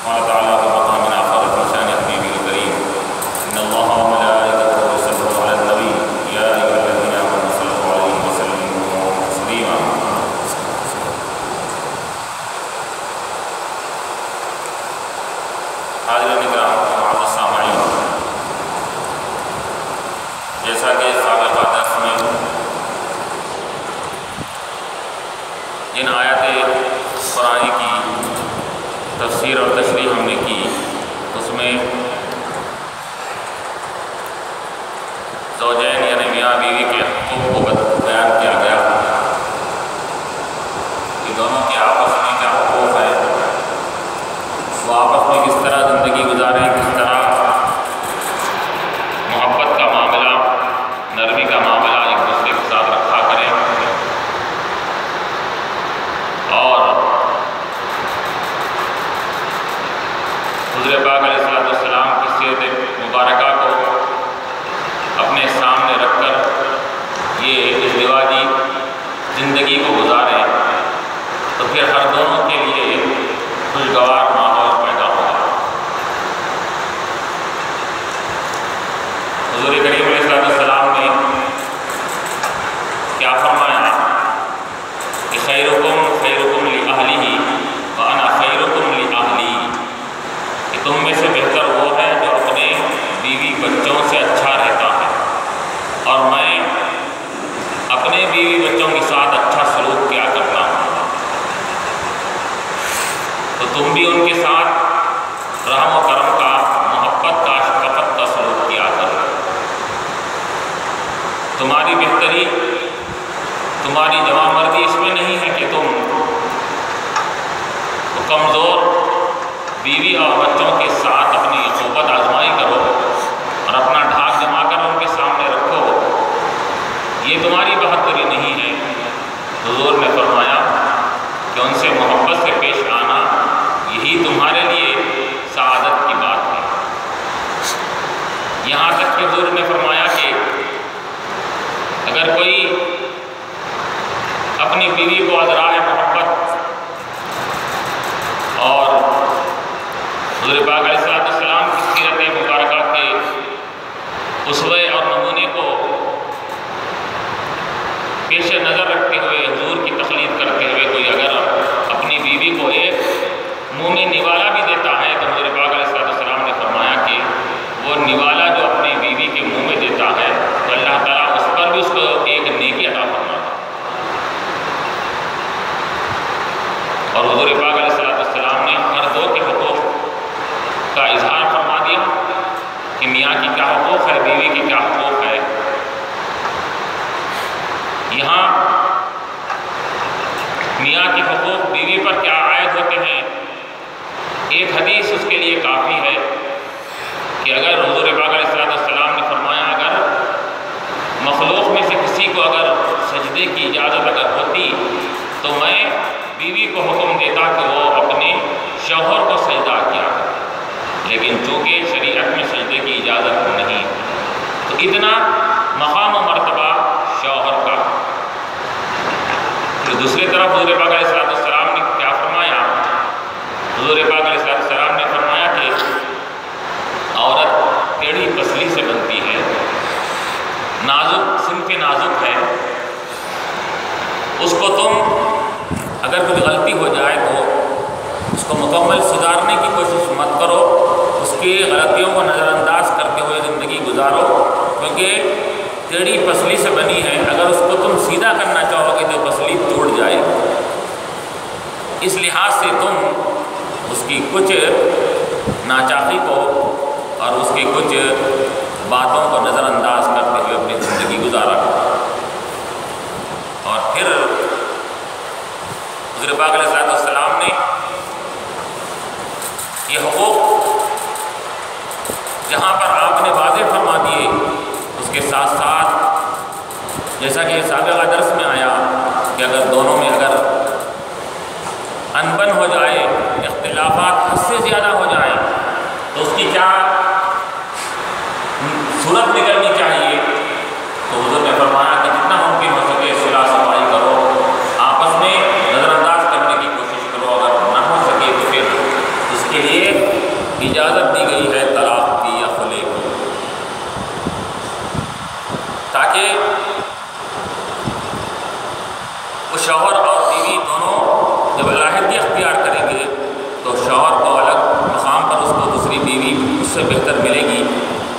قال تعالى في مقام آخر في شأن حبيبه الكريم إن الله وملائكته يصلون على النبي يا أيها الذين آمنوا صلوا عليه وسلموا تسليما. حاضرین کرام معزز سامعین، جیسا کہ سابقہ درس میں جن آیات قرآن کی تفسیر اور تشریح ہم نے کی، اس میں زوجین یعنی میاں بیوی کے حقوق کو بیان کیا گیا کہ دونوں کے آپس میں کیا حقوق ہے، وہ آپس میں کس طرح زندگی گزاریں، کس طرح محبت کا معاملہ، نرمی کا معاملہ ایک دوسرے کے ساتھ رکھا کریں، اور حضور پاک علیہ السلام کی سیرت مبارکہ کو اپنے سامنے رکھ کر یہ ازدواجی زندگی کو گزاریں، تو پھر ہر دونوں کے لیے خوشگوار ماحول پیدا ہوگا۔ حضور کریم علیہ السلام نے کیا فرمایا کہ خیرکم خیرکم لأہلہ وأنا خیرکم لأہلی، کہ تم میں سے بہتر وہ ہے جو اپنے بیوی بچوں سے اچھا رہتا ہے، اور میں اپنے بیوی بچوں کے ساتھ اچھا سلوک کیا کرتا ہوں، تو تم بھی ان کے ساتھ رحم و کرم کا، محبت کا، شفقت کا سلوک کیا کرو۔ تمہاری بہتری، تمہاری جوان مردی اس میں نہیں ہے کہ تم کمزور بیوی اور بچوں کے ساتھ اپنی صحبت آزمائی کرو اور اپنا ڈھاک جما کر ان کے سامنے رکھو، یہ تمہاری بہتری نہیں ہے۔ حضور نے فرمایا کہ ان سے محبت سے پیش آنا یہی تمہارے لیے سعادت کی بات ہے۔ یہاں تک کہ حضور نے فرمایا کہ اگر کوئی اپنی بیوی کو ازراء محبت اور حضور پاک علیہ السلام کی سیرت مبارکہ کے اسوے اور نمونے کو پیش نظر رکھتے ہوئے، حضور کی تقلید کرتے ہوئے کوئی اگر اپنی بیوی کو ایک منہ میں نوالا بھی دیتا ہے، تو حضور پاک علیہ السلام نے فرمایا کہ وہ نوالا جو اپنی بیوی کے منہ میں دیتا ہے تو اللہ تعالیٰ اس پر بھی اس کو ایک نیکی عطا فرماتا ہے۔ اور حضور پاک علیہ السلام نے ہر دو کے حقوق کا اظہار فرما دیا کہ میاں کی کیا حقوق ہے، بیوی کی کیا حقوق ہے۔ یہاں میاں کے حقوق بیوی پر کیا عائد ہوتے ہیں، ایک حدیث اس کے لیے کافی ہے کہ اگر حضور پاک علیہ السلام نے فرمایا اگر مخلوق میں سے کسی کو اگر سجدے کی اجازت اگر ہوتی تو میں بیوی کو حکم دیتا کہ وہ اپنے شوہر کو سجدہ کیا، لیکن چونکہ شریعت میں سجدے کی اجازت نہیں، تو اتنا مقام و مرتبہ شوہر کا۔ پھر دوسری طرف حضور پاک علیہ السلام نے کیا فرمایا، حضور پاک علیہ السلام نے فرمایا کہ عورت ٹیڑھی پسلی سے بنتی ہے، نازک، صنف نازک ہے، اس کو تم اگر کوئی غلطی ہو جائے تو اس کو مکمل سدھارنے کی کوشش مت کرو، اس کی غلطیوں کو نظر انداز کرتے ہوئے زندگی گزارو، کیونکہ ٹیڑھی پسلی سے بنی ہے، اگر اس کو تم سیدھا کرنا چاہو گے تو پسلی ٹوٹ جائے گی۔ اس لحاظ سے تم اس کی کچھ ناچاقی کو اور اس کی کچھ باتوں کو نظر انداز کرتے ہوئے اپنی زندگی گزارا کرو۔ اور پھر حضور پاک علیہ السلام نے یہ حقوق جہاں پر آپ نے واضح فرما دیے، اس کے ساتھ ساتھ جیسا کہ سابقہ درس میں آیا کہ اگر دونوں میں اگر انبن ہو جائے، اختلافات حد سے زیادہ ہو جائیں تو اس کی کیا صورت نکلنی چاہیے، تو حضور نے فرمایا کہ جتنا ممکن ہو سکے صلح صفائی کرو، آپس میں نظر انداز کرنے کی کوشش کرو، اگر نہ ہو سکے تو پھر اس کی کے لیے اجازت دی گئی ہے طلاق کی یا خلع کی، تاکہ وہ شوہر اور بیوی دونوں جب علیحدگی اختیار کریں گے تو شوہر کو الگ مقام پر اس کو دوسری بیوی اس سے بہتر ملے گی،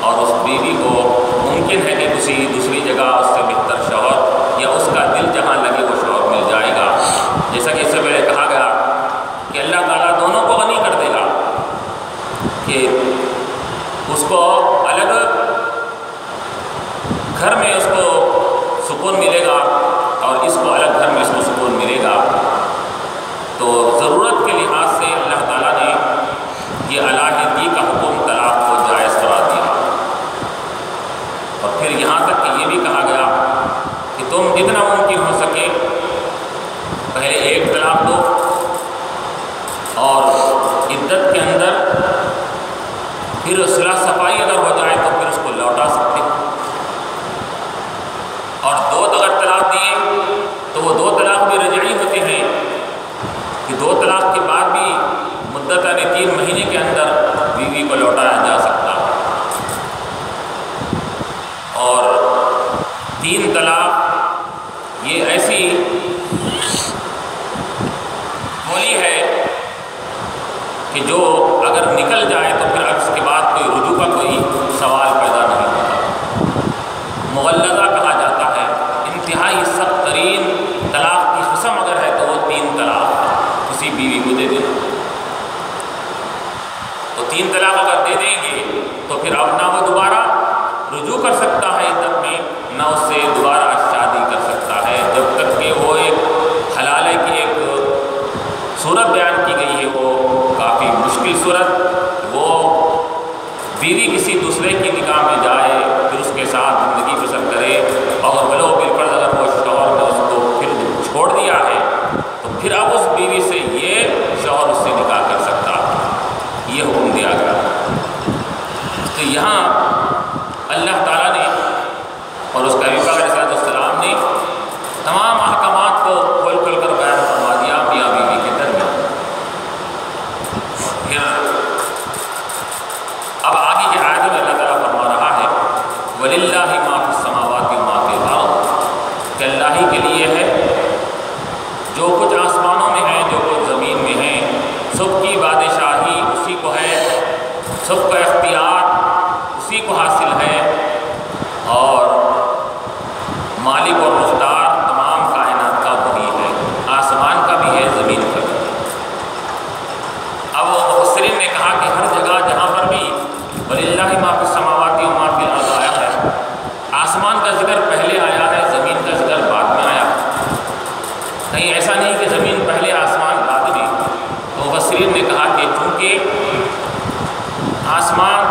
اور اس بیوی کو ممکن ہے کہ کسی دوسری جگہ اس سے بہتر شوہر یا اس کا دل جہاں لگے وہ شوہر مل جائے گا۔ جیسا کہ اس سے پہلے کہا گیا کہ اللہ تعالیٰ دونوں کو غنی کر دے گا، کہ اس کو الگ گھر میں اس کو سکون ملے گا اور اس کو الگ گھر میں اس کو سکون ملے گا۔ تو ضرورت کے لحاظ سے اللہ تعالیٰ نے یہ علیحدگی کا حکم طلاق کو جائز قرار دیا، اور پھر یہاں تک کہ یہ بھی کہا گیا کہ تم جتنا ممکن ہو سکے پہلے ایک طلاق دو، اور عدت کے اندر پھر صلح صفائی اگر ہو جائے تو پھر اس کو لوٹا سکتے ہیں، اور دو اگر طلاق دیے تو وہ دو طلاق بھی رجعی ہوتے ہیں، کہ دو طلاق کے بعد بھی مدت یعنی 3 مہینے کے اندر بیوی کو لوٹایا جا سکتا ہے۔ اور 3 طلاق یہ ایسی بولی ہے کہ جو اگر نکل جائے تو پھر اس کے بعد کوئی رجوع کا کوئی سوال پیدا نہیں ہوتا۔ مغلظہ کہا جاتا ہے، انتہائی سخت ترین طلاق کی قسم اگر ہے تو وہ 3 طلاق کسی بیوی کو دے دیں، تو 3 طلاق اگر دے دیں گے تو پھر اب نہ وہ دوبارہ رجوع کر سکتا ہے عدت میں، نہ اس سے دوبارہ شادی کر سکتا ہے، جب تک کہ وہ ایک حلالے کی ایک صورت بیان کی گئی ہے، وہ کافی مشکل صورت، وہ بیوی کسی دوسرے کی نکاح میں جائے پھر اس کے ساتھ زندگی بسر کرے، اور ولو بالفرض اگر وہ شوہر نے اس کو پھر چھوڑ دیا ہے تو پھر اب اس بیوی سے یہ شوہر اس سے نکاح کر سکتا ہے، یہ حکم دیا گیا۔ تو یہاں اللہ تعالیٰ نے اور اس کا نبی پاک علیہ السلام نے تمام احکامات کو کھول کھول کر بیان فرما دیا میاں بیوی کے درمیان۔ پھر اب آگے کی آیت میں اللہ تعالیٰ فرما رہا ہے وَلِلَّهِ مَا فِي السَّمَاوَاتِ وَمَا فِي الْأَرْضِ، کہ اللہ ہی کے لیے ہے جو کچھ آسمانوں میں ہے، جو کچھ زمین میں ہے، سب کی بادشاہی اسی کو ہے، سب کا اختیار اسی کو حاصل ہے، اور مالک اور مختار تمام کائنات کا وہی ہے، آسمان کا بھی ہے، زمین کا بھی۔ اب مفسرین نے کہا کہ ہر جگہ جہاں پر بھی وَلِلَّهِ مَا فِي السَّمَاوَاتِ وَمَا فِي الْأَرْضِ آیا ہے، آسمان کا ذکر پہلے آیا ہے، زمین کا ذکر بعد میں آیا ہے، کہیں ایسا نہیں کہ زمین پہلے آسمان بعد میں۔ تو مفسرین نے کہا کہ چونکہ آسمان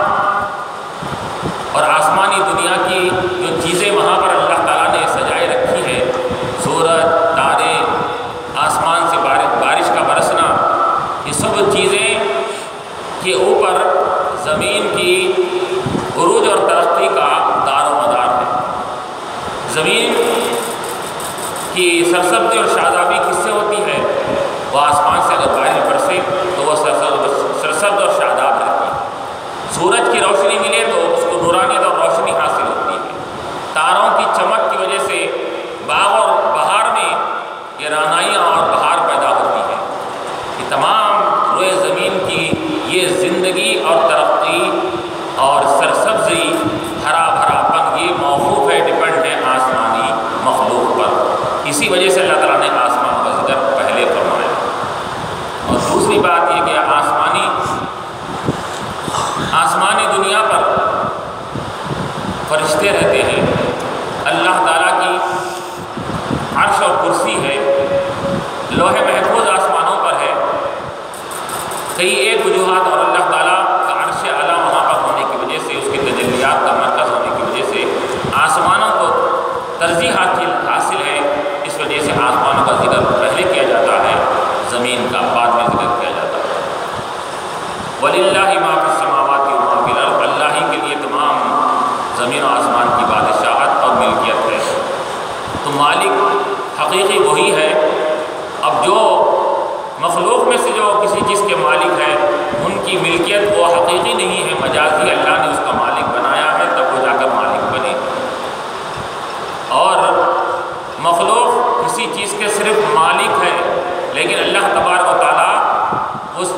اور آسمانی دنیا کی جو چیزیں وہاں پر اللہ تعالیٰ نے سجائے رکھی ہے، سورج، تارے، آسمان سے بارش کا برسنا، یہ سب چیزیں کے اوپر زمین کی عروج اور ترقی کا دار و مدار ہے۔ زمین کی سرسبزی اور شادابی کس سے ہوتی ہے؟ وہ آسمان سے اگر بارش برسے تو وہ سرسبز اور شاداب رہتی ہے، سورج کی روشنی ملے تو اس کو نورانیت اور روشنی حاصل ہوتی ہے، تاروں کی چمک کی وجہ سے باغ اور بہار میں یہ رانائیاں اور بہار پیدا ہوتی ہے۔ یہ تمام روئے زمین کی یہ زندگی اور ترقی اور سرسبزی، ہرا بھرا پن، یہ موقوف ہے، ڈپینڈ ہے آسمانی مخلوق پر۔ اسی وجہ سے اللہ تعالیٰ نے آسمان کا ذکر پہلے فرمایا۔ اور دوسری بات یہ کہ آسمانی دنیا پر فرشتے رہتے ہیں، اللہ تعالیٰ کی عرش اور کرسی ہے، لوح محفوظ آسمانوں پر ہے، کئی ایک وجوہات، اور اللہ تعالیٰ کا عرش اعلیٰ وہاں پر ہونے کی وجہ سے، اس کی تجلیات کا مرکز ہونے کی وجہ سے آسمانوں کو ترجیح حاصل ہے، اس وجہ سے آسمانوں کا ذکر پہلے کیا جاتا ہے، زمین کا بعد میں ذکر کیا جاتا ہے۔ وَلِلَّهِ مَا فِي السَّمَاوَاتِ وَمَا فِي الْأَرْضِ، اللہ ہی کے لیے تمام زمین و آسمان کی بادشاہت اور ملکیت ہے، تو مالک حقیقی وہی ہے۔ اب جو مخلوق میں سے جو کسی چیز کے مالک ہیں ان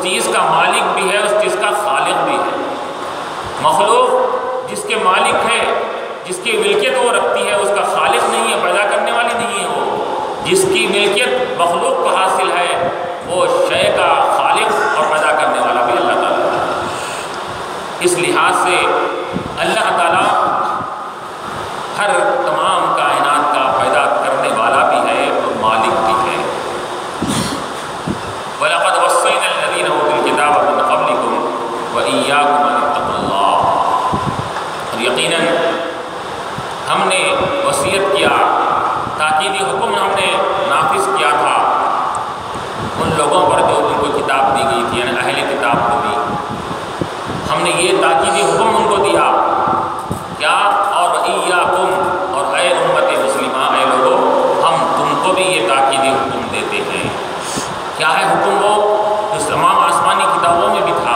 چیز کا مالک بھی ہے، اس چیز کا خالق بھی ہے۔ مخلوق جس کے مالک ہے، جس کی ملکیت وہ رکھتی ہے، اس کا خالق نہیں ہے، پیدا کرنے والی نہیں ہے۔ وہ جس کی ملکیت مخلوق کو حاصل ہے، وہ شے کا خالق اور پیدا کرنے والا بھی اللہ تعالیٰ ہے۔ اس لحاظ سے اللہ تعالیٰ ہر تمام کائنات کا پیدا کرنے والا بھی ہے اور مالک بھی ہے۔ وَلَقَدْ وَصَّيْنَا الَّذِينَ أُوتُوا الْكِتَابَ مِن قَبْلِكُمْ وَإِيَّاكُمْ أَنِ اتَّقُوا اللَّهَ، اور یقیناً ہم نے وصیت کیا، تاکیدی حکم ہم نے نافذ کیا تھا ان لوگوں پر جو ان کو کتاب دی گئی تھی، یعنی اہل کتاب کو بھی ہم نے یہ تاکیدی حکم ان کو دیا کیا، اور وَإِيَّاكُمْ، اور اے امت مسلمہ، اے لوگوں، ہم تم کو بھی یہ تاکیدی حکم دیتے ہیں۔ کیا ہے حکم؟ وہ جو تمام آسمانی کتابوں میں بھی تھا،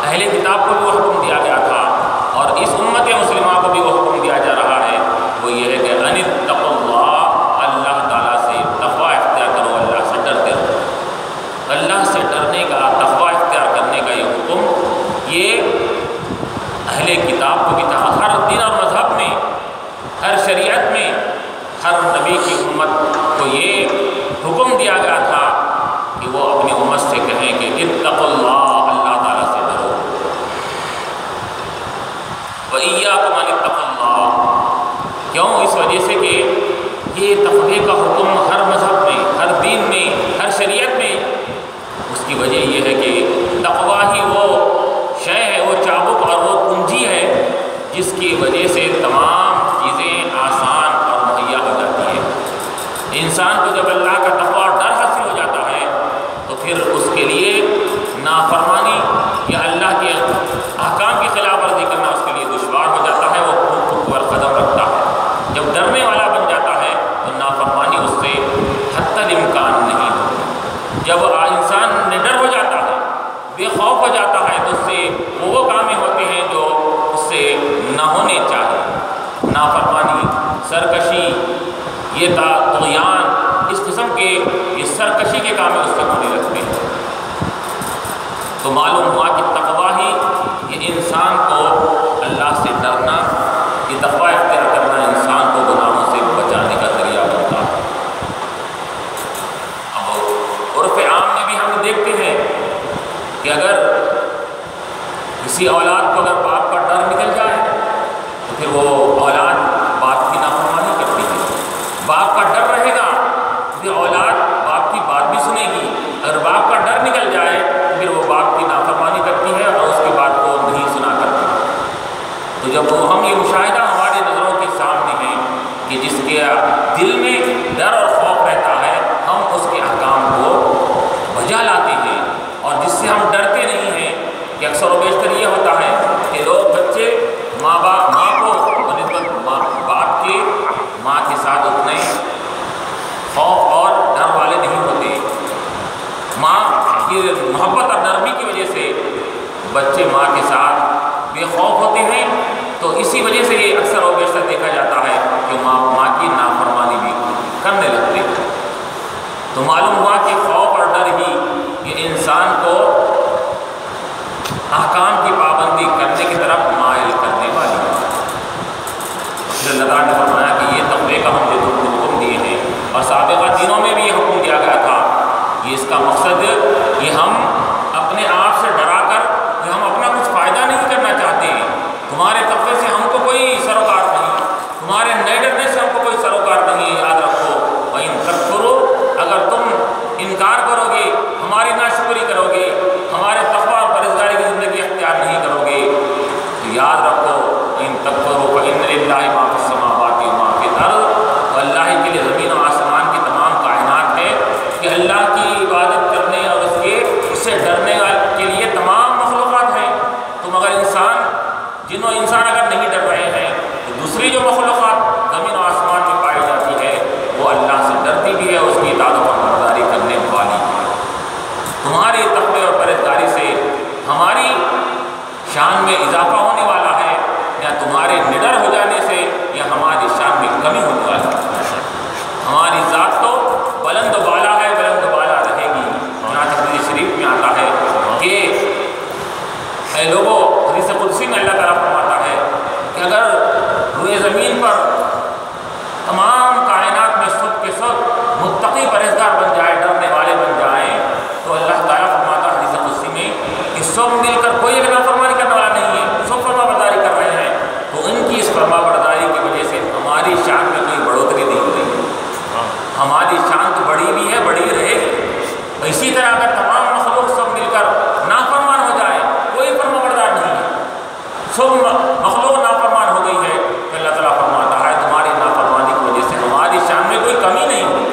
اہل کتاب کو بھی وہ حکم دیا گیا تھا، اور اس امت مسلمہ کو بھی وہ حکم دیا جا رہا ہے، وہ یہ ہے کہ ان اتقوا اللہ، اللہ تعالیٰ سے تقوی اختیار کرو، اللہ سے ڈرتے رہو۔ اللہ سے ڈرنے کا، تقوی اختیار کرنے کا یہ حکم، یہ اہل کتاب کو بھی تھا۔ ہر دین اور مذہب میں، ہر شریعت میں، ہر نبی کی امت کو یہ حکم دیا گیا تھا کہ وہ اپنی امت سے کہیں کہ اتقوا اللہ، اللہ تعالیٰ سے ڈرو۔ وَإِيَّاكُمْ أَنِ اتَّقُوا اللَّهَ، کیوں؟ اس وجہ سے کہ یہ تقوی کا حکم ہر مذہب میں، ہر دین میں، ہر شریعت میں، اس کی وجہ یہ ہے کہ تقوی ہی وہ شے ہے، وہ چابک اور وہ کنجی ہے جس کی وجہ سے تمام چیزیں آسان اور مہیا ہو جاتی ہے۔ انسان کو جب اللہ کا تقوی اور ڈر حاصل ہو جاتا ہے تو پھر اس کے لیے نافرمانی یا اللہ کے احکام کی خلاف ورزی کرنا اس کے لیے دشوار ہو جاتا ہے، وہ خود پر قدم رکھتا ہے۔ جب ڈرنے والا بن جاتا ہے تو نافرمانی اس سے حتی الامکان نہیں ہوتی۔ جب انسان نڈر ہو جاتا ہے، بے خوف ہو جاتا ہے، تو اس سے وہ کامیں ہوتے ہیں جو اس سے نہ ہونے چاہیے۔ نافرمانی، سرکشی، یہ طغیان، اس قسم کے یہ سرکشی کے کام اس سے ہونے لگتے ہیں۔ تو معلوم ہوا کہ تقوی ہی یہ انسان کو اللہ سے ڈرنا، یہ تقوی اختیار کرنا انسان کو گناہوں سے بچانے کا ذریعہ بنتا ہے۔ اب عرف عام میں بھی ہم دیکھتے ہیں کہ اگر کسی اولاد کو اگر باپ کا ڈر نکل جائے تو پھر وہ اولاد باپ کی نافرمانی کرتی ہے۔ باپ کا ڈر رہے گا تو پھر اولاد باپ کی بات بھی سنے گی، اگر باپ کا ڈر نکل جائے تو پھر وہ باپ کی نافرمانی کرتی ہے اور اس کی بات کو نہیں سنا کرتی۔ تو جب وہ ہم یہ مشاہدہ ہمارے نظروں کے سامنے ہے کہ جس کے دل میں ڈر اور خوف رہتا ہے، ہم اس کے احکام کو بجا لاتے ہیں، اور جس سے ہم ڈرتے نہیں ہیں کہ اکثر و بیشتر یہ ہوتا ہے کہ لوگ بچے ماں کو بنسبت باپ کے، ماں کے ساتھ اتنے خوف اور ڈر والے نہیں ہوتے۔ ماں کی محبت اور نرمی کی وجہ سے بچے ماں کے ساتھ بے خوف ہوتے ہیں، تو اسی وجہ سے یہ اکثر و بیشتر دیکھا جاتا ہے کہ ماں کی نافرمانی بھی کرنے لگتے ہیں۔ تو معلوم ہوا کہ خوف اور ڈر ہی یہ انسان کو احکام کی پابندی کرنے کی طرف مائل کرنے والی ہے۔ پھر اللہ تعالیٰ نے فرمایا کہ یہ تقوی کا ہم جو حکم دیے ہیں، اور سابقہ دینوں میں بھی یہ حکم دیا گیا تھا، یہ اس کا مقصد یہ ہم اپنے آپ سے ڈرا کر کہ ہم اپنا کچھ فائدہ نہیں کرنا چاہتے ہیں۔ تمہارے تقوی سے ہم کو کوئی سروکار نہیں، تمہارے نئے ڈرنے سے ہم کو کوئی سروکار نہیں۔ یاد رکھو وَإِن تَكْفُرُوا، اگر تم انکار کرو گے، ہماری ناشکری کرو گے، ہمارے تقوی اور پرہیزگاری کی زندگی اختیار نہیں کرو گے، تو یاد رکھو وَإِن تَكْفُرُوا فَإِنَّ لِلَّهِ مَا فِي السَّمَاوَاتِ وَمَا فِي الْأَرْضِ، تو اللہ کے لیے زمین و آسمان کی تمام کائنات ہے کہ اللہ کی عبادت کرنے اور اس سے ڈرنے کے لیے تمام مخلوقات ہیں۔ تم اگر انسان، جن و انسان اگر نہیں ڈر رہے ہیں تو دوسری جو مخلوقات زمین و آسمان میں پائی جاتی ہے وہ اللہ سے ڈرتی بھی ہے، اس کی اطاعت و فرمانبرداری کرنے والی ہے۔ تمہاری تقوی اور پرہیزگاری سے ہماری شان میں اضافہ ہونے والا ہے، یا تمہارے نڈر ہو جانے سے یا ہماری شان میں کمی ہونے والی ہے۔ ہماری ذات تو بلند و بالا ہے، بلند و بالا رہے گی۔ چنانچہ حدیث شریف میں آتا ہے کہ اے لوگوں، حدیث قدسی میں اللہ تعالیٰ فرماتا ہے کہ اگر روئے زمین پر تمام کائنات میں سب کے سب متقی پرہیزگار بن جائے، ڈرنے والے بن جائیں، تو اللہ تعالیٰ فرماتا ہے حدیث قدسی میں کہ سب مل کر کوئی ایک نافرمانی کرنے والا نہیں ہے، سب فرما برداری کر رہے ہیں، تو ان کی اس فرما برداری کی وجہ سے ہماری شان میں کوئی بڑھوتری نہیں ہو رہی ہے، ہماری شان تو بڑی بھی ہے، بڑی رہے گی۔ اسی طرح اگر تمام مخلوق سب مل کر نافرمان ہو جائے، کوئی فرما بردار نہیں ہے، سب مخلوق نافرمان ہو گئی ہے، تو اللہ تعالیٰ فرماتا ہے تمہاری نافرمانی کی وجہ سے ہماری شان میں کوئی کمی نہیں ہوتی۔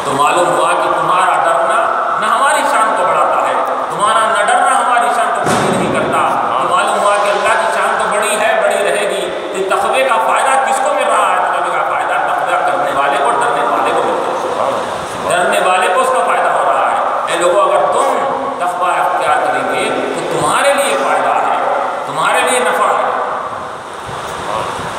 تو معلوم ہوا کہ تمہارا ڈرنا نہ ہماری شان کو بڑھاتا ہے، تمہارا نہ ڈرنا ہماری شان کو کمی نہیں کرتا۔ تو معلوم ہوا کہ اللہ کی شان تو بڑی ہے، بڑی رہے گی۔ تو تقوی کا فائدہ کس کو مل رہا ہے؟ تقوی کا فائدہ تقوی کرنے والے کو، ڈرنے والے کو ملتا ہے، ڈرنے والے کو اس کا فائدہ ہو رہا ہے۔ اے لوگوں، اگر تم تقوی اختیار کریں گے تو تمہارے لیے فائدہ ہے، تمہارے لیے نفع ہے۔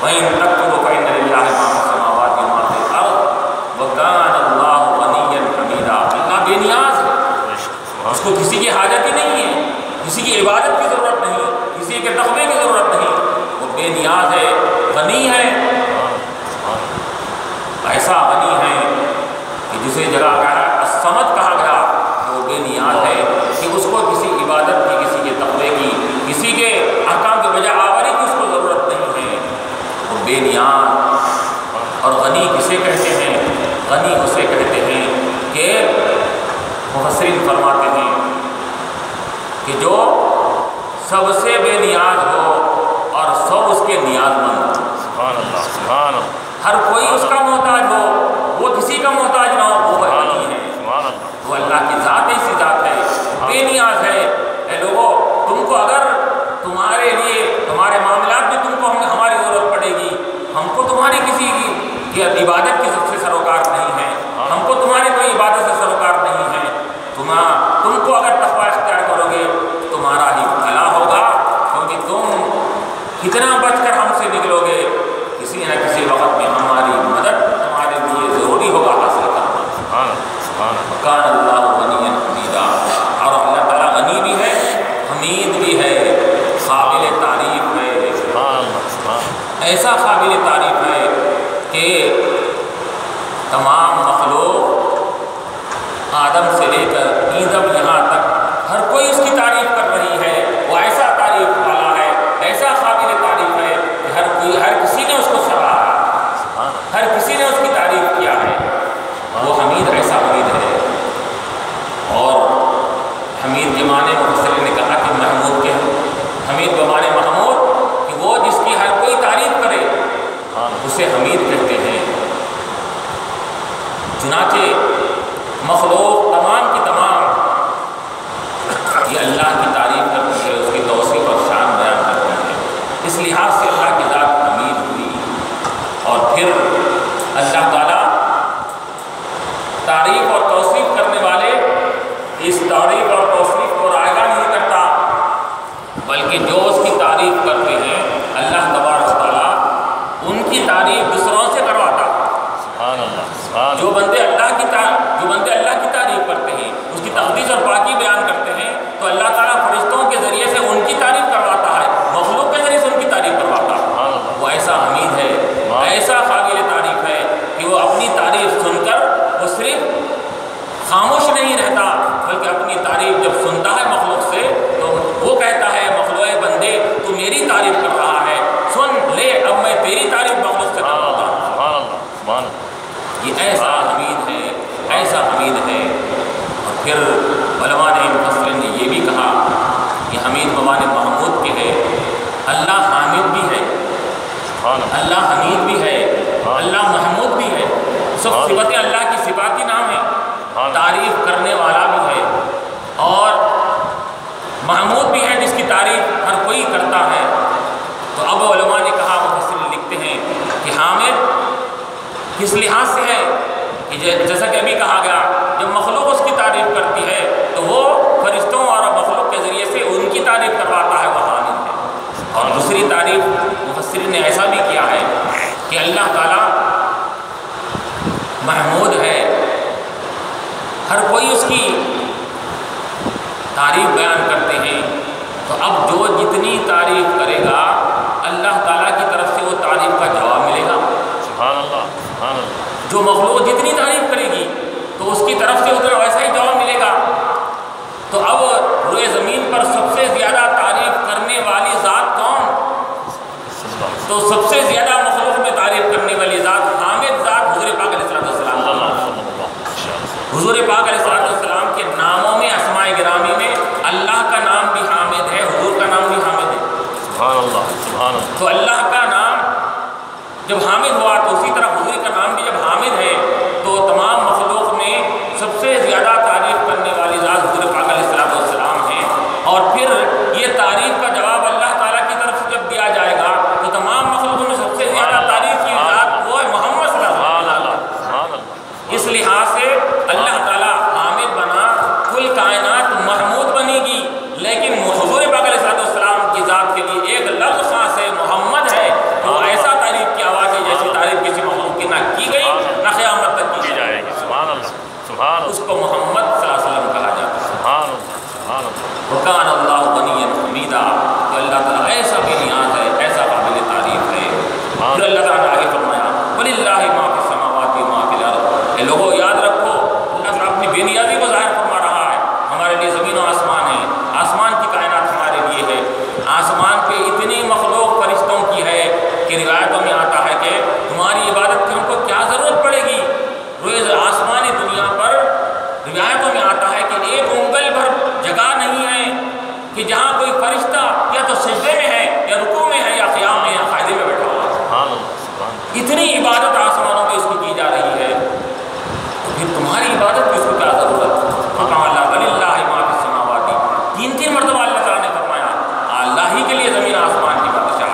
وَإِن تَكْفُرُوا فَإِنَّ لِلَّهِ مَا فِي السَّمَاوَاتِ وَمَا فِي الْأَرْضِ وَكَانَ اللَّهُ غَنِيًّا حَمِيدًا۔ اللہ بے نیاز ہے، اس کو کسی کی حاجت ہی نہیں ہے، کسی کی عبادت کی ضرورت نہیں، کسی کے تقوی کی ضرورت نہیں، وہ بے نیاز ہے، غنی ہے، ایسا غنی ہے کہ جسے جگہ گیا الصمد کہا گیا، وہ بے نیاز ہے کہ اس کو کسی عبادت کی، کسی کے تقوی کی، کسی کے احکام کی بجا آوری کی اس کو ضرورت نہیں ہے، وہ بے نیاز۔ اور غنی کسے کہتے ہیں؟ غنی اسے کہتے ہیں کہ مفسرین فرماتے ہیں کہ جو سب سے بے نیاز ہو اور سب اس کے نیاز مند ہو۔ سبحان اللہ، سبحان اللہ، ہر کوئی اس کا محتاج ہو، وہ کسی کا محتاج نہ ہو، وہ غنی ہے۔ سبحان اللہ، وہ اللہ کی ذات ایسی ذات ہے، بے نیاز ہے۔ اے لوگوں، تم کو اگر تمہارے لیے تمہارے معاملات میں تم کو ہماری ضرورت پڑے گی، ہم کو تمہاری کسی کی عبادت کی سب سے سروکار نہیں ہے، ہم کو تمہاری کوئی عبادت سے سروکار نہیں ہے۔ تم کو اگر تقوی اختیار کرو گے تمہارا ہی بھلا ہوگا، کیونکہ تم کتنا بچ کر ہم سے نکلو گے، کسی نہ کسی وقت میں ہماری مدد تمہارے لیے ضروری ہوگا حاصل کرنا۔ سبحان اللہ، سبحان اللہ، وَكَانَ اللَّهُ غَنِيًّا حَمِيدًا۔ اور اللہ تعالیٰ غنی بھی ہے، حمید بھی ہے، قابل تعریف ہے، سبحان اللہ، سبحان اللہ، ایسا قابل تعریف ہے کہ تمام مخلوق آدم سے لے کر ایدم یہاں تک ہر کوئی اس کی تعریف کر رہی ہے، وہ ایسا تعریف والا ہے، ایسا قابل تعریف ہے کہ ہر کسی نے اس کو سراہا ہے، ہر کسی نے اس کی تعریف کیا ہے۔ وہ حمید ایسا حمید ہے۔ اور حمید کے معنی مفسرین نے کہا کہ محمود کے حمید کے معنی محمود کہ وہ جس کی ہر کوئی تعریف کرے اسے حمید کہتے ہیں۔ چنانچہ مخلوق تمام کی تمام یہ اللہ کی تعریف کرتی ہے، اس کی توصیف اور شان بیان کرتی ہے، اس لحاظ سے اللہ کی ذات حمید ہوئی۔ اور پھر اللہ تعالیٰ تعریف اور توصیف کرنے والے اس تعریف اور توصیف کو رائگاں نہیں کرتا، بلکہ جو اس کی تعریف کرتے ہیں اللہ تبارک و تعالیٰ ان کی تعریف دوسروں سے کرواتا۔ سبحان اللہ، سبحان جو بندے اللہ کی تعریف کرتے ہیں، اس کی تقدیس اور پاکی بیان کرتے ہیں، تو اللہ تعالیٰ فرشتوں کے ذریعے سے ان کی تعریف کرواتا ہے، مخلوق کے ذریعے سے ان کی تعریف کرواتا ہے۔ وہ ایسا حمید ہے، ایسا قابل تعریف ہے کہ وہ اپنی تعریف سن کر وہ صرف خاموش نہیں رہتا، بلکہ اپنی تعریف جب سنتا ہے مخلوق سے تو وہ کہتا ہے مخلوق بندے تو میری تعریف کر رہا ہے، سن لے اب میں تیری تعریف مخلوق سے کرواتا ہوں۔ سبحان اللہ، سبحان اللہ، یہ ایسا حمید ہے، ایسا حمید ہے۔ اور پھر علماء نے مفسرین نے یہ بھی کہا کہ حمید بمعنی محمود کے ہے، اللہ حامد بھی ہے، اللہ حمید بھی ہے، اللہ محمود بھی ہے، سب صفتیں اللہ کی صفاتی نام ہے، تعریف کرنے والا بھی ہے اور محمود بھی ہے جس کی تعریف ہر کوئی کرتا ہے۔ تو اب علماء نے کہا، مفسرین لکھتے ہیں کہ حامد کس لحاظ سے ہے کہ جیسا کہ ابھی کہا گیا جب مخلوق اس کی تعریف کرتی ہے تو وہ فرشتوں اور مخلوق کے ذریعے سے ان کی تعریف کرواتا ہے، وہ حامد ہے۔ اور دوسری تعریف مفسرین نے ایسا بھی کیا ہے کہ اللہ تعالیٰ محمود ہے، ہر کوئی اس کی تعریف بیان کرتے ہیں، تو اب جو جتنی تعریف کرے گا اللہ تعالیٰ کی طرف سے وہ تعریف کا جواب ملے گا. سبحان اللہ سبحان اللہ. جو مخلوق جتنی تعریف کرے گی تو اس کی طرف سے ادھر ویسا ہی جواب ملے گا. تو اب روئے زمین پر سب سے زیادہ تعریف کرنے والی ذات کون؟ تو سب سے زیادہ مخلوق میں تعریف کرنے والی ذات حامد ذات حضور پاک علیہ السلام. حضور پاک علیہ السلام کے ناموں میں اسماء گرامی میں اللہ کا نام بھی حامد ہے، حضور کا نام بھی حامد ہے. سبحان اللہ سبحان اللہ. تو اللہ کا نام جب حامد ہوا تو اسی طرح حضور کا نام بھی جب حامد ہے تو تمام مخلوق میں سب سے زیادہ تعریف کرنے والی ذات حضور پاک علیہ السلام ہیں. اور پھر یہ تعریف کا جواب اللہ تعالیٰ کی طرف سے جب دیا جائے گا تو تمام مخلوقوں میں سب سے زیادہ تعریف کی ذات وہ ہے محمد صلی اللہ علیہ وسلم. اس لحاظ سے اللہ تعالیٰ حامد بنا، کل کائنات محمود بنے گی، لیکن حضور پاک علیہ السلام کی ذات کے لیے ایک لفظ خاص ہے، محمد ہے. وہ ایسا تعریف کی آواز ہے جیسی تعریف کسی مخلوق کی نہ کی گئی نہ قیامت تک کی جائے گی. سبحان اللہ سبحان اللہ. اس کو محمد صلی اللہ علیہ وسلم کہا جاتا ہے. سبحان اللہ سبحان اللہ. وکان اللہ غنیا حمیدا. تو اللہ تعالیٰ ایسا بے نیاز ہے، ایسا قابل تعریف ہے. پھر اللہ تعالیٰ نے آگے فرمایا وَلِلَّهِ مَا فِي السَّمَاوَاتِ وَمَا فِي الْأَرْضِ. اے لوگوں یاد رکھو اللہ تعالیٰ اپنی بے نیازی کو ظاہر فرما رہا ہے. ہمارے لیے زمین و آسمان ہے، آسمان کی کائنات ہمارے لیے ہے. آسمان پہ اتنی مخلوق فرشتوں کی ہے کہ روایتوں میں آتا ہے کہ تمہاری عبادت کی ہم کو کیا ضرورت پڑے گی. روز آسمانی دنیا پر روایتوں میں آتا ہے کہ ایک انگل بھر جگہ نہیں ہے کہ جہاں کوئی فرشتہ یا تو سجدے میں ہے یا رکوع میں ہے یا قیام میں یا قاعدے میں بیٹھا ہوا ہے. سبحان اللہ سبحان اللہ. اتنی عبادت آسمانوں میں اس کی جا رہی ہے تو پھر تمہاری عبادت کی اس کو کیا ضرورت؟ اللہ وَلِلَّهِ مَا فِي السَّمَاوَاتِ. تین مرتبہ اللہ تعالیٰ نے فرمایا اللہ ہی کے لیے زمین آسمان کی بادشاہ،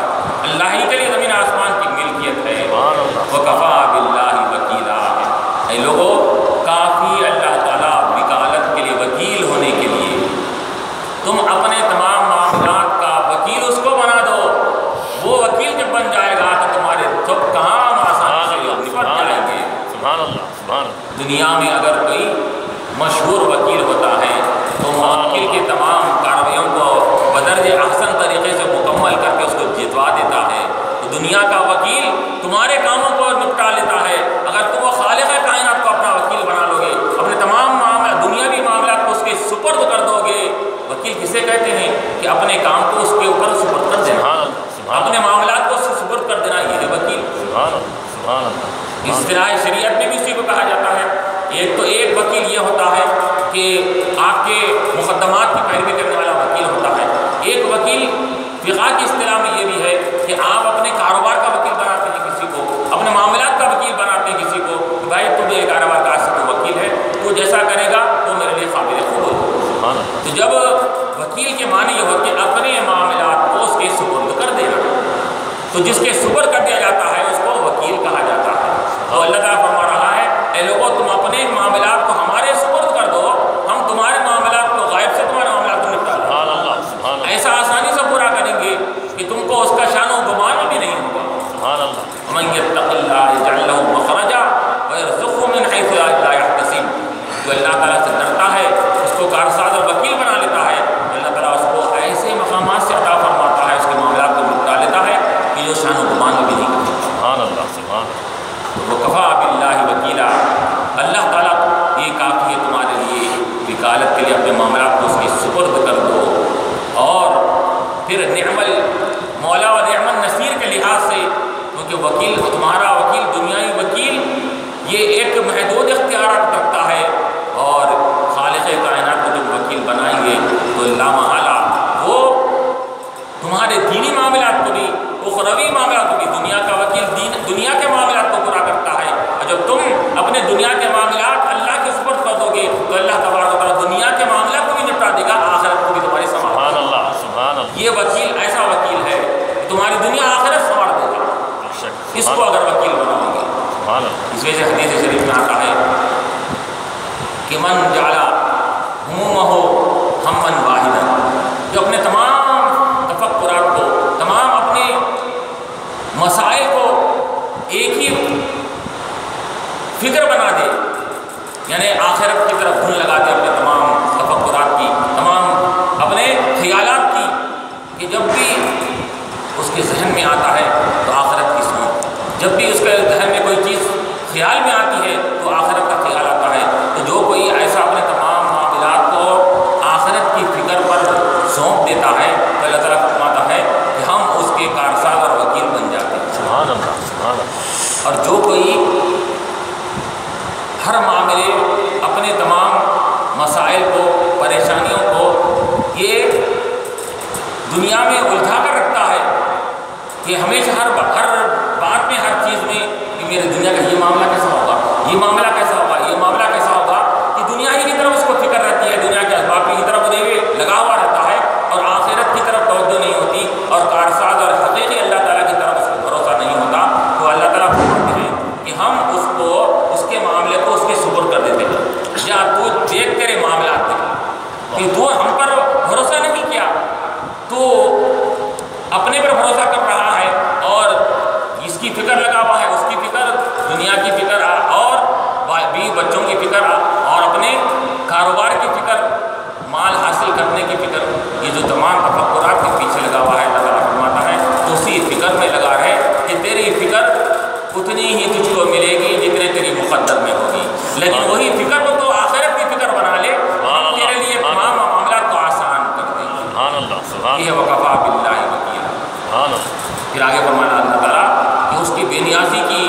اللہ ہی کے لیے زمین آسمان کی ملکیت ہے. وَكَفَىٰ بِاللَّهِ وَكِيلًا. اے لوگوں کافی اللہ تعالیٰ وکالت کے لیے وکیل ہونے کے لیے. تم اپنے تمام معاملات کا وکیل اس کو بنا دو. وہ وکیل جب بن جائے گا تو تمہارے سب کام آسان سے نپٹ جائیں گے. سبحان اللہ سبحان اللہ. دنیا میں اگر کوئی مشہور وکیل ہوتا ہے تو موکل کے تمام کارروائیوں کو بدرجہ احسن طریقے سے مکمل کر کے اس کو جتوا دیتا ہے. تو دنیا کا وکیل تمہارے کاموں کو نپٹا لیتا ہے. اگر تم وہ خالق کائنات کو اپنا وکیل بنا لو گے، اپنے تمام معاملات دنیاوی معاملات کو اس کے سپرد کر دو گے. وکیل کسے کہتے ہیں کہ اپنے کام کو اس کے اوپر سپرد کر دینا، اپنے معاملات کو اس سے سپرد کر دینا، یہ ہے وکیل. سبحان اللہ سبحان اللہ. اصطلاح شریعت میں بھی اسی کو کہا جاتا ہے. ایک وکیل یہ ہوتا ہے کہ آپ کے مقدمات کی پیروی کرنے والا وکیل ہوتا ہے. ایک وکیل فقہ کی اصطلاح میں یہ بھی ہے کہ آپ اپنے کاروبار کا وکیل بناتے ہیں کسی کو، اپنے معاملات کا وکیل بناتے ہیں کسی کو کہ بھائی تو یہ کاروبار کا سے تو وکیل ہے، تو جیسا کرے گا تو میرے لیے قابل قبول. تو جب وکیل کے معنی یہ ہوتے ہیں اپنے معاملات کو اس کے سپرد کر دینا، تو جس کے سپرد کر دیا جاتا ہے اس کو وکیل کہا جاتا ہے. تو اللہ تعالیٰ فرما رہا ہے اے لوگوں تم اپنے معاملات کو ہمارے سپرد کر دو، ہم تمہارے معاملات کو غائب سے تمہارے معاملات کو نپٹا دیں. ایسا آسانی سے پورا کریں گے کہ تم کو اس کا شان و گمان بھی نہیں ہوگا. وَمَن يَتَّقِ اللَّهَ يَجْعَل لَّهُ مَخْرَجًا وَيَرْزُقْهُ مِنْ حَيْثُ لَا يَحْتَسِبُ. جو اللہ تعالیٰ سے ڈرتا ہے اس کو کارساز اور وکیل بنا لیتا ہے. اللہ تعالیٰ اس کو ایسے مقامات سے عطا فرماتا ہے، اس کے معاملات کو نپٹا لیتا ہے کہ جو شان و گمان بھی نہیں کرتا. سبحان اللہ سبحان اللہ. وَكَفَىٰ بِاللَّهِ وَكِيلًا. اللہ تعالیٰ یہ کافی ہے تمہارے لیے وکالت کے لیے. اپنے معاملات کو اس کی سپرد کر دو. اور پھر نعم المولا و نعم النصیر کے لحاظ سے، کیونکہ وکیل تمہارا وکیل دنیائی وکیل یہ ایک محدود اختیارات رکھتا ہے، اور خالق کائنات کو جب وکیل بنائیں گے تو لامحالہ وہ تمہارے دینی معاملات کو بھی، اخروی معاملات کو بھی، دنیا کا وکیل دنیا کے معاملات کو پورا کرتا ہے. اور جب تم اپنے دنیا کے معاملات اللہ کے سپرد کر دو گے تو اللہ تبارک و تعالیٰ دنیا کے معاملات کو بھی نپٹا دے گا، آخرت کو بھی تمہاری سنبھال. سبحان اللہ سبحان اللہ. یہ وکیل ایسا وکیل ہے تمہاری دنیا آخرت سنوار دے گا اس کو اگر وکیل بناؤ گے. اس وجہ سے حدیث شریف میں آتا ہے کہ من جعل ہمومہ ہمًا واحدا، جو اپنے تمام تفکرات کو، تمام اپنے مسائل کو ایک ہی فکر بنا دے، یعنی آخرت کی طرف دھن لگا دے اپنے تمام تفکرات کی، تمام اپنے خیالات کی، دنیا میں الجھا کر رکھتا ہے کہ ہمیشہ ہر بات میں، ہر چیز میں کہ میرے دنیا کا یہ معاملہ کیسا ہوگا، یہ معاملہ کیسا ہوگا، یہ معاملہ کیسا ہوگا، کہ دنیا ہی کی طرف اس کو فکر رہتی ہے، دنیا کے اسباب کی طرف لگا ہوا رہتا ہے، اور آخرت کی طرف توجہ نہیں ہوتی، اور کارساز اور حقیقی اللہ تعالیٰ کی طرف اس کو بھروسہ نہیں ہوتا. تو اللہ تعالیٰ فرماتے ہیں کہ ہم اس کو، اس کے معاملے کو اس کے سپرد کر دیتے ہیں. یا تو دیکھ تیرے معاملات دیکھ کہ تو ہم پر بھروسہ نہیں کیا، تو اپنے پر بھروسہ کر رہا ہے، اور اس کی فکر لگا ہوا ہے، اس کی فکر، دنیا کی فکر اور بیوی بچوں کی فکر اور اپنے کاروبار کی فکر، مال حاصل کرنے کی فکر، یہ جو تمام تفکرات کے پیچھے لگا ہوا ہے. اللہ تعالیٰ فرماتا ہے تو اسی فکر میں لگا رہے کہ تیری فکر اتنی ہی تجھ کو ملے گی جتنے تیری مقدر میں ہوگی، لیکن وہی فکر کو تو آخرت کی فکر بنا لے، تیرے لیے تمام معاملات کو آسان کر دیں گے. یہ وکفیٰ باللہ وکیلا. پھر آگے فرمانا اللہ تعالیٰ کہ اس کی بے نیازی کی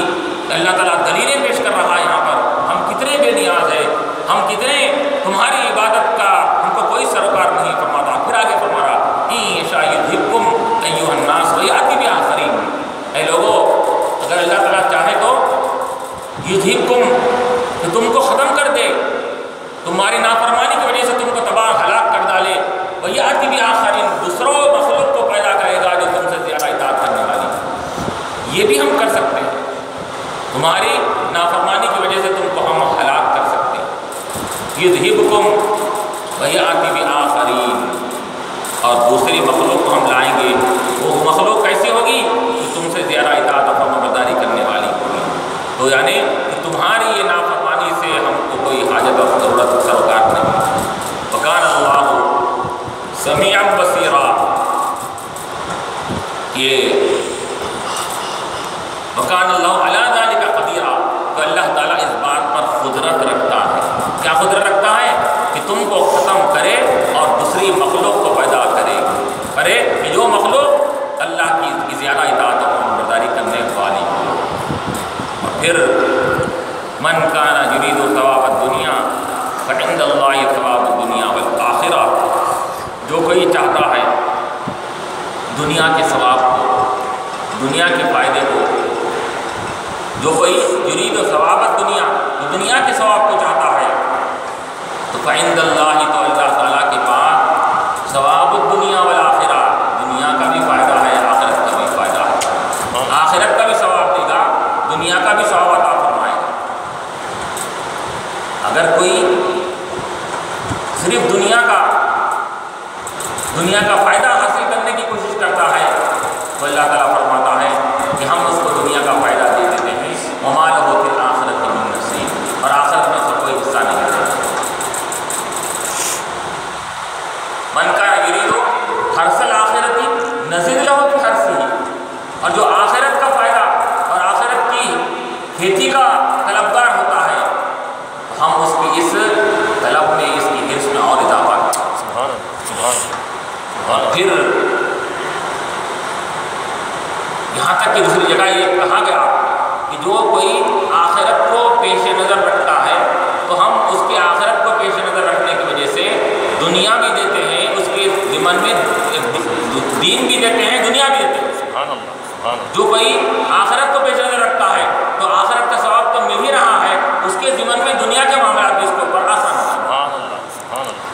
اللہ تعالیٰ دلیلیں پیش کر رہا ہے. یہاں پر ہم کتنے بے نیاز ہیں، ہم کتنے تمہاری عبادت کا ہم کو کوئی سروکار نہیں فرماتا. پھر آگے فرما رہا ان یشاء یذھبکم ایھا الناس ویأتی بآخرین. اے لوگو، اگر اللہ تعالیٰ چاہے تو یذھبکم، کہ تم کو ختم کر دے، تمہاری نافرمانی کی وجہ سے تم کو تباہ ہلاک کر ڈالے. ویأتی بآخرین، دوسروں مخلوق کو پیدا کرے گا جو تم سے زیادہ اطاعت کرنے والی. یہ بھی ہم کر سکتے ہیں، تمہاری نافرمانی کی وجہ سے تم کو ہم ہلاک کر سکتے ہیں. یذھبکم ویأتی بآخرین، اور دوسری مخلوق کو ہم لائیں گے. وہ مخلوق کیسی ہوگی؟ جو تم سے زیادہ اطاعت و فرمانبرداری کرنے والی ہوگی. تو یعنی کہ تمہاری یہ نافرمانی سے ہم کو کوئی حاجت اور ضرورت سروکار نہیں. وکان اللہ سمیعا بصیرا. یہ وکان اللہ علی ذلک قدیرا، تو اللہ تعالیٰ اس بات پر قدرت رکھتا ہے. کیا قدرت رکھتا ہے؟ کہ تم کو ختم کرے اور دوسری مخلوق کو پیدا کرے کہ جو مخلوق اللہ کی زیادہ اطاعت اور فرمانبرداری کرنے والی ہو. اور پھر من کان یرید ثواب الدنیا فعند اللہ ثواب الدنیا والآخرہ. جو کوئی چاہتا ہے دنیا کے ثواب کو، دنیا کے فائدے کو، جو کوئی یرید ثواب الدنیا، جو دنیا کے ثواب کو چاہتا ہے، تو فعند اللہ، تو اللہ تعالیٰ کے پاس ثواب الدنیا والآخرہ، دنیا کا بھی فائدہ ہے، آخرت کا بھی فائدہ ہے. آخرت کا بھی ثواب دے گا، دنیا کا بھی ثواب عطا فرمائے گا. اگر کوئی صرف دنیا کا فائدہ حاصل کرنے کی کوشش کرتا ہے، تو اللہ تعالیٰ فرماتا ہے کہ ہم اس کو دنیا کا فائدہ دے دیتے ہیں. وما لہ فی الآخرۃ من نصیب، اور آخرت میں سے کوئی حصہ نہیں ملے. من کان یرید حرث الآخرۃ نزد لہ فی حرثہ، اور جو آخرت کا فائدہ اور آخرت کی کھیتی کا طلبگار ہوتا ہے، ہم اس کی اس طلب میں، اس کی حرص میں اور اضافہ کرتے ہیں. سبحان اللہ. اور پھر یہاں تک کہ دوسری جگہ یہ کہا گیا کہ جو کوئی آخرت کو پیش نظر رکھتا ہے، تو ہم اس کی آخرت کو پیش نظر رکھنے کی وجہ سے دنیا بھی دیتے ہیں، اس کے ضمن میں دین بھی دیتے ہیں، دنیا بھی دیتے ہیں. سبحان اللہ. جو کوئی آخرت کو پیش نظر رکھتا ہے تو آخرت کا ثواب تو مل ہی رہا ہے، اس کے ضمن میں دنیا کے معاملات بھی اس کے اوپر آسان ہوتا ہے. سبحان اللہ.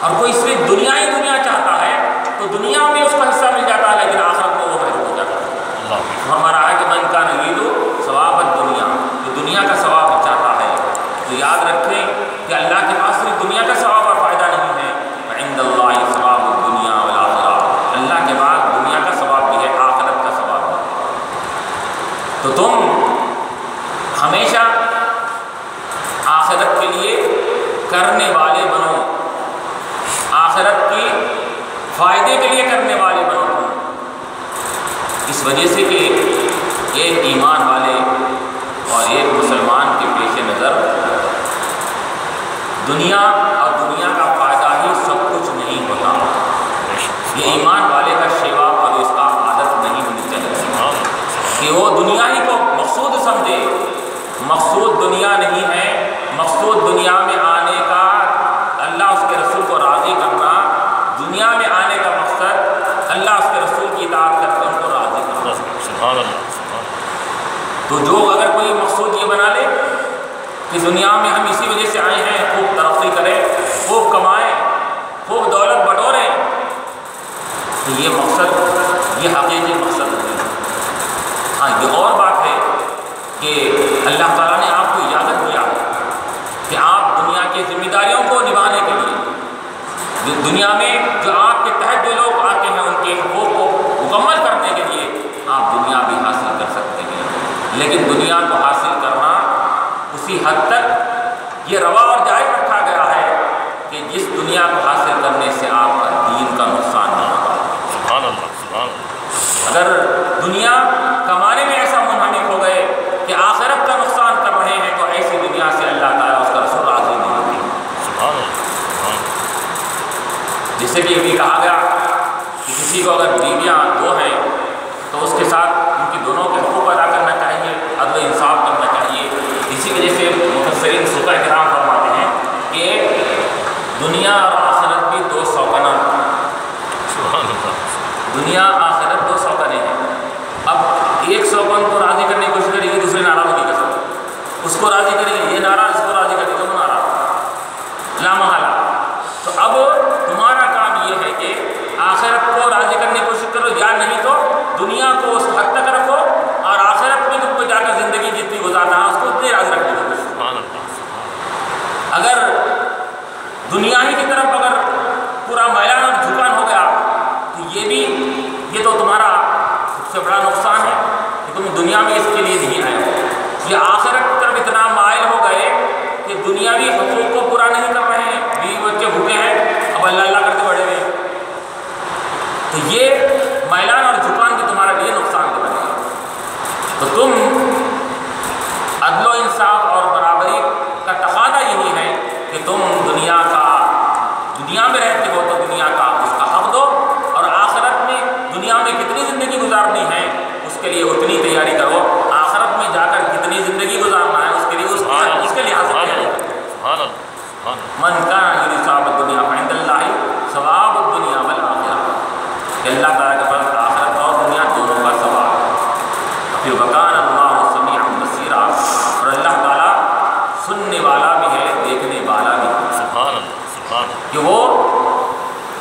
اور کوئی صرف دنیا ہی دنیا چاہتا ہے تو دنیا میں اس کا حصہ مل جاتا ہے، لیکن آخرت میں وہ محروم ہو جاتا ہے. ہمارا ہے کہ من کان یرید ثواب الدنیا، جو دنیا کا ثواب چاہتا ہے، تو یاد رکھیں کہ اللہ کے پاس صرف دنیا کا ثواب اور فائدہ نہیں ہے. عند اللہ ثواب الدنیا والآخرہ، اللہ کے بعد دنیا کا ثواب بھی ہے، آخرت کا ثواب بھی ہے. تو تم ہمیشہ آخرت کے لیے کرنے والے بنو، آخرت کی فائدے کے لیے کرنے والے بنو تم. اس وجہ سے کہ ایک ایمان والے اور ایک مسلمان کے پیش نظر دنیا اور دنیا کا فائدہ ہی سب کچھ نہیں ہوتا. یہ ایمان والے کا شیوا اور اس کا عادت نہیں ہونی چاہیے کہ وہ دنیا ہی کو مقصود سمجھے. مقصود دنیا نہیں ہے، مقصود دنیا میں آنے کا، اللہ اس کے رسول کو راضی کرنا. دنیا میں آنے کا مقصد اللہ اس کے رسول تو جو اگر کوئی مقصود یہ بنا لے کہ دنیا میں ہم اسی وجہ سے آئے ہیں خوب ترقی کریں، خوب کمائیں، خوب دولت بٹوریں، تو یہ مقصد، یہ حقیقی مقصد نہیں ہے۔ ہاں یہ اور بات ہے کہ اللہ تعالیٰ نے آپ کو اجازت دیا کہ آپ دنیا کی ذمہ داریوں کو نبھانے کے لیے، دنیا میں جو آپ کے تحت جو لوگ آتے ہیں ان کے حقوق کو مکمل کرنے کے لیے آپ دنیا بھی حاصل کر سکتے ہیں، لیکن دنیا کو حاصل کرنا اسی حد تک یہ روا اور جائز رکھا گیا ہے کہ جس دنیا کو حاصل کرنے سے آپ کا دین کا نقصان نہ ہوگا۔ سبحان اللہ، سبحان اللہ۔ اگر دنیا کمانے میں ایسا منہمک ہو گئے کہ آخرت کا نقصان کر رہے ہیں تو ایسی دنیا سے اللہ تعالیٰ اس کا رسول راضی نہیں ہوگی۔ سبحان اللہ، سبحان اللہ۔ جسے کہ ابھی کہا گیا کہ کسی کو اگر بیویاں دو ہیں تو اس کے ساتھ ان کی دونوں کے حقوق ادا کرنا چاہیے، عدل و انصاف کرنا چاہیے۔ اسی وجہ سے مفسرین صوفہ کرام فرماتے ہیں کہ دنیا اور آخرت بھی دو سوکنا، سبحان اللہ۔ دنیا آخرت دو سوکنے ہیں۔ اب ایک سوکن کو راضی کرنے کی کوشش کرے گی، دوسرے ناراض ہوگی کیسے؟ اس کو راضی کرے گی، یہ ناراض، اس کو راضی کرے گی، وہ ناراض، لامحالہ۔ تو اب تمہارا کام یہ ہے کہ آخرت کو راضی کرنے کی کوشش کرو، یا نہیں تو دنیا کو اس حد تک رکھو اور آخرت میں تم کو جا کر زندگی جتنی گزارنا ہے اس کو اتنی راضی رکھنے کی کوشش۔ سبحان اللہ۔ اگر دنیا ہی کی طرف اگر پورا میلان اور جھکان ہو گیا تو یہ تو تمہارا سب سے بڑا نقصان ہے کہ تم دنیا میں اس کے لیے نہیں آئے ہو۔ یہ آخرت کی طرف اتنا مائل ہو گئے کہ دنیاوی حقوق کو پورا نہیں کر رہے ہیں، بیوی بچے بھوکے ہیں، اب اللہ اللہ کرتے بڑے ہوئے ہیں، تو یہ میلان اور جھکان بھی تمہارے لیے نقصان دہ بنے گا۔ تو تم عدل و انصاف اور برابری کا تقاضا یہی ہے کہ تم دنیا میں رہتے ہو تو دنیا کا اس کا حق دو، اور آخرت میں دنیا میں کتنی زندگی گزارنی ہے اس کے لیے اتنی تیاری کرو، آخرت میں جا کر کتنی زندگی گزارنا ہے اس کے لیے اس کے لحاظ سے تیاری کرو۔ من کان یرید ثواب الدنیا فعند اللہ ثواب الدنیا والآخرہ، کہ اللہ تعالیٰ کے پاس آخرت اور دنیا دونوں کا ثواب ہے۔ پھر وکان اللہ سمیعا بصیرا، اور اللہ تعالیٰ سننے والا بھی ہے، دیکھنے والا بھی ہے۔ سبحان اللہ، سبحان اللہ۔ کہ وہ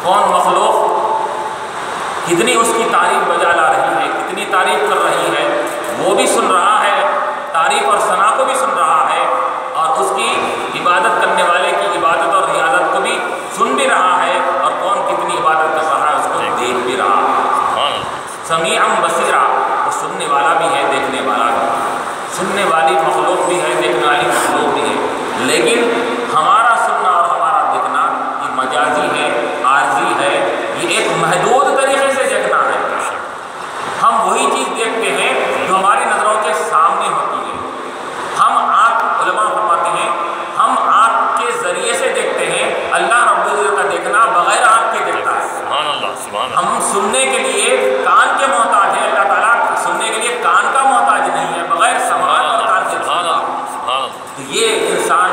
کون مخلوق کتنی اس کی تعریف بجا لا رہی ہے، کتنی تعریف کر رہی ہے، وہ بھی سن رہا ہے، تعریف اور ثنا کو بھی سن رہا ہے، اور اس کی عبادت کرنے والے کی عبادت اور ریاضت کو بھی سن بھی رہا ہے، اور کون کتنی عبادت کر رہا ہے اس کو دیکھ بھی رہا ہے۔ سمیعا بصیرا، وہ سننے والا بھی ہے، دیکھنے والا بھی ہے، سننے والی مخلوق بھی ہے، دیکھنے والی مخلوق بھی ہے، لیکن ہمارا سننا اور ہمارا دیکھنا یہ مجازی ہے، عارضی ہے، یہ ایک محدود طریقے سے دیکھنا ہے۔ ہم وہی چیز دیکھتے ہیں جو ہماری نظروں کے سامنے ہوتی ہے۔ ہم آنکھ، علماء فرماتے ہیں، ہم آنکھ کے ذریعے سے دیکھتے ہیں، اللہ رب العزت کا دیکھنا بغیر آنکھ کے دیکھتا ہے۔ سبحان اللہ، سبحان اللہ۔ ہم سننے کے لیے کان کے محتاج ہیں، اللہ تعالیٰ سننے کے لیے کان کا محتاج نہیں ہے، بغیر سماعت اور کان کے۔ سبحان اللہ، سبحان اللہ۔ تو یہ انسان